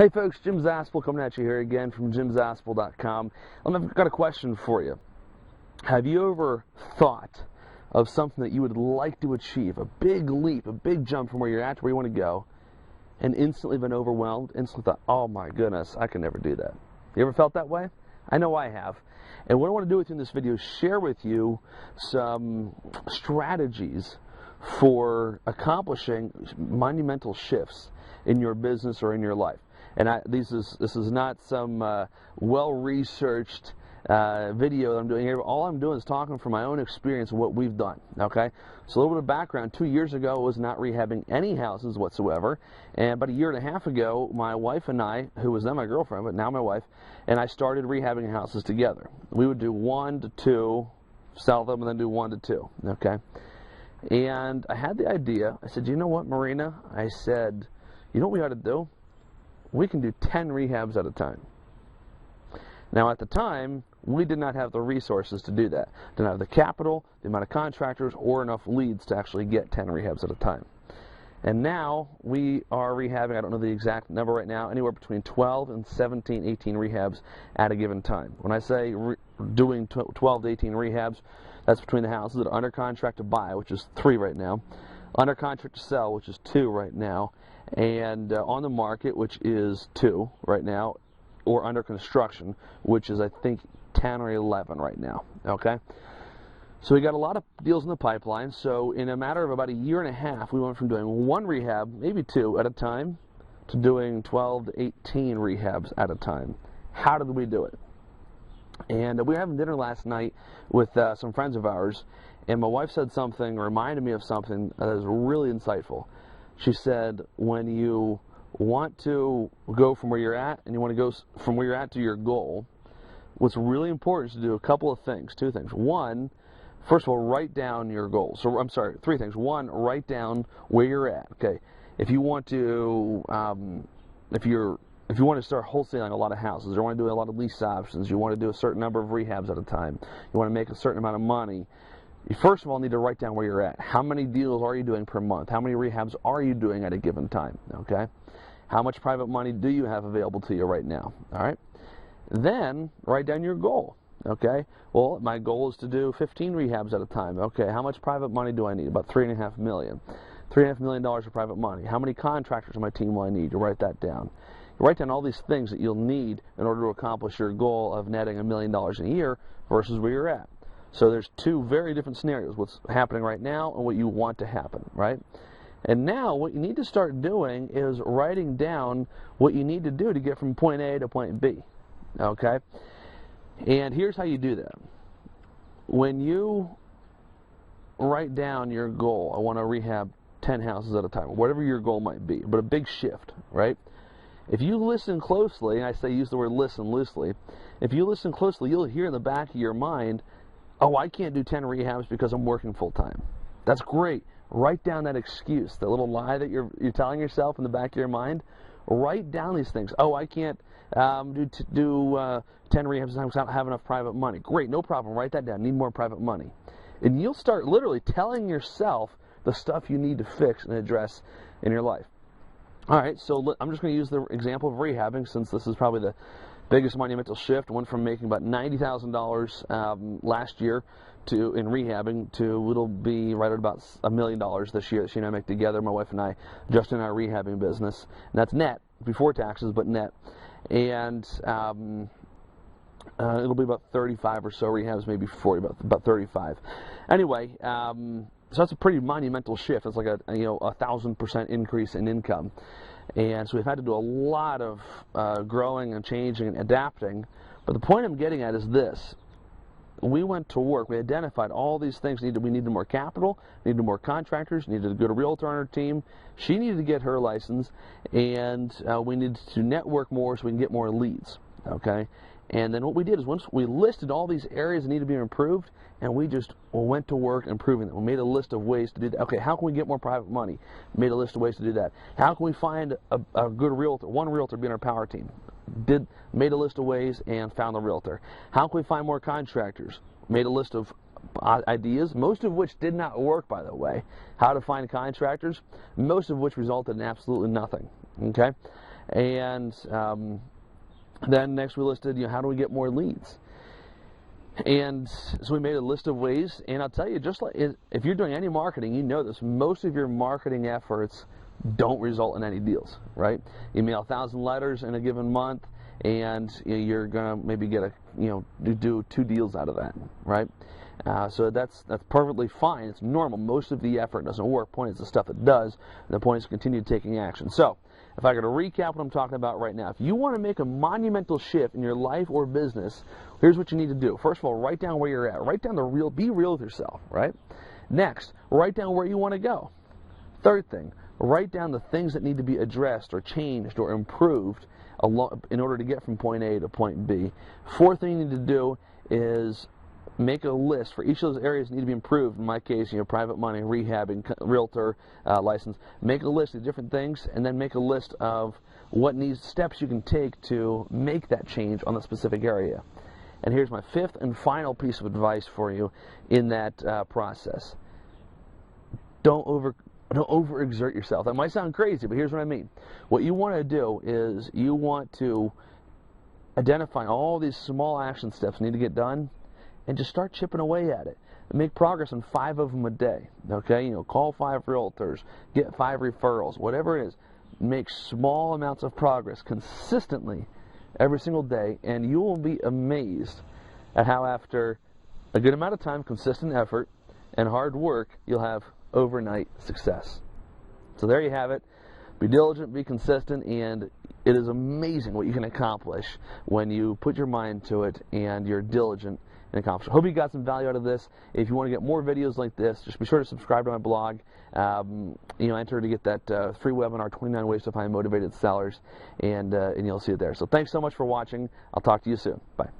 Hey folks, Jim Zaspel coming at you here again from jimzaspel.com. I've got a question for you. Have you ever thought of something that you would like to achieve, a big leap, a big jump from where you're at to where you want to go, and instantly been overwhelmed, instantly thought, oh my goodness, I can never do that? You ever felt that way? I know I have. And what I want to do with you in this video is share with you some strategies for accomplishing monumental shifts in your business or in your life. And this is not some well-researched video that I'm doing here. All I'm doing is talking from my own experience of what we've done. Okay, so a little bit of background. 2 years ago, I was not rehabbing any houses whatsoever, and about a year and a half ago, my wife and I, who was then my girlfriend but now my wife, and I started rehabbing houses together. We would do 1 to 2, sell them, and then do 1 to 2. Okay, and I had the idea. I said, you know what, Marina? I said, you know what we ought to do? We can do 10 rehabs at a time. Now, at the time, we did not have the resources to do that. Didn't have the capital, the amount of contractors, or enough leads to actually get 10 rehabs at a time. And now we are rehabbing, I don't know the exact number right now, anywhere between 12 and 17, 18 rehabs at a given time. When I say doing 12 to 18 rehabs, that's between the houses that are under contract to buy, which is 3 right now, under contract to sell, which is 2 right now, and on the market, which is 2 right now, or under construction, which is I think 10 or 11 right now. Okay, so we got a lot of deals in the pipeline. So in a matter of about a year and a half, we went from doing 1 rehab, maybe 2 at a time, to doing 12 to 18 rehabs at a time. How did we do it? And we were having dinner last night with some friends of ours, and my wife said something, reminded me of something that is really insightful. She said, when you want to go from where you're at, and you want to go from where you're at to your goal, what's really important is to do a couple of things, 2 things. 1, first of all, write down your goals. So, I'm sorry, 3 things. 1, write down where you're at. Okay, if you want to, if you want to start wholesaling a lot of houses, or you want to do a lot of lease options, you want to do a certain number of rehabs at a time, you want to make a certain amount of money, you first of all need to write down where you're at. How many deals are you doing per month? How many rehabs are you doing at a given time? Okay, how much private money do you have available to you right now? All right, then write down your goal. Okay, well, my goal is to do 15 rehabs at a time. Okay, how much private money do I need? About $3.5 million. $3.5 million of private money. How many contractors on my team will I need? You write that down. You write down all these things that you'll need in order to accomplish your goal of netting $1 million a year versus where you're at. So there's 2 very different scenarios, what's happening right now and what you want to happen, right? And now what you need to start doing is writing down what you need to do to get from point A to point B, okay? And here's how you do that. When you write down your goal, I want to rehab 10 houses at a time, whatever your goal might be, but a big shift, right? If you listen closely, and I say use the word listen loosely, if you listen closely, you'll hear in the back of your mind, oh, I can't do 10 rehabs because I'm working full-time. That's great. Write down that excuse, that little lie that you're telling yourself in the back of your mind. Write down these things. Oh, I can't do 10 rehabs because I don't have enough private money. Great, no problem. Write that down. Need more private money. And you'll start literally telling yourself the stuff you need to fix and address in your life. All right, so I'm just going to use the example of rehabbing, since this is probably the biggest monumental shift. Went from making about $90,000 last year in rehabbing to it'll be right at about $1 million this year that she and I make together, my wife and I, just in our rehabbing business. And that's net, before taxes, but net. And it'll be about 35 or so rehabs, maybe 40, about 35. Anyway, so that's a pretty monumental shift. It's like a 1,000% increase in income. And so we've had to do a lot of growing and changing and adapting. But the point I'm getting at is this. We went to work. We identified all these things. We needed more capital, needed more contractors, needed a good realtor on our team. She needed to get her license, and we needed to network more so we can get more leads. Okay? And then what we did is once we listed all these areas that need to be improved, and we just went to work improving them. We made a list of ways to do that. Okay, how can we get more private money? Made a list of ways to do that. How can we find a good realtor? One realtor being our power team. Made a list of ways and found the realtor. How can we find more contractors? Made a list of ideas, most of which did not work, by the way. How to find contractors, most of which resulted in absolutely nothing. Okay? And then next we listed, how do we get more leads? And so we made a list of ways, and I'll tell you, just like if you're doing any marketing, you know this, most of your marketing efforts don't result in any deals, right? You mail 1,000 letters in a given month, and you're gonna maybe get do 2 deals out of that, right? So that's perfectly fine. It's normal. Most of the effort doesn't work. Point is the stuff that does. The point is continue taking action. So if I could recap what I'm talking about right now, if you want to make a monumental shift in your life or business, here's what you need to do. First of all, write down where you're at. Write down be real with yourself, right? Next, write down where you want to go. Third thing, write down the things that need to be addressed or changed or improved in order to get from point A to point B. Fourth thing you need to do is make a list for each of those areas that need to be improved. In my case, private money, rehabbing, realtor license. Make a list of different things, and then make a list of what steps you can take to make that change on the specific area. And here's my 5th and final piece of advice for you in that process. Don't overexert yourself. That might sound crazy, but here's what I mean. What you want to do is you want to identify all these small action steps need to get done, and just start chipping away at it. Make progress on 5 of them a day. Okay, call 5 realtors, get 5 referrals, whatever it is. Make small amounts of progress consistently every single day, and you will be amazed at how after a good amount of time, consistent effort, and hard work, you'll have overnight success. So there you have it. Be diligent, be consistent, and it is amazing what you can accomplish when you put your mind to it and you're diligent and accomplish. I hope you got some value out of this. If you want to get more videos like this, just be sure to subscribe to my blog. Enter to get that free webinar, 29 Ways to Find Motivated Sellers, and you'll see it there. So thanks so much for watching. I'll talk to you soon. Bye.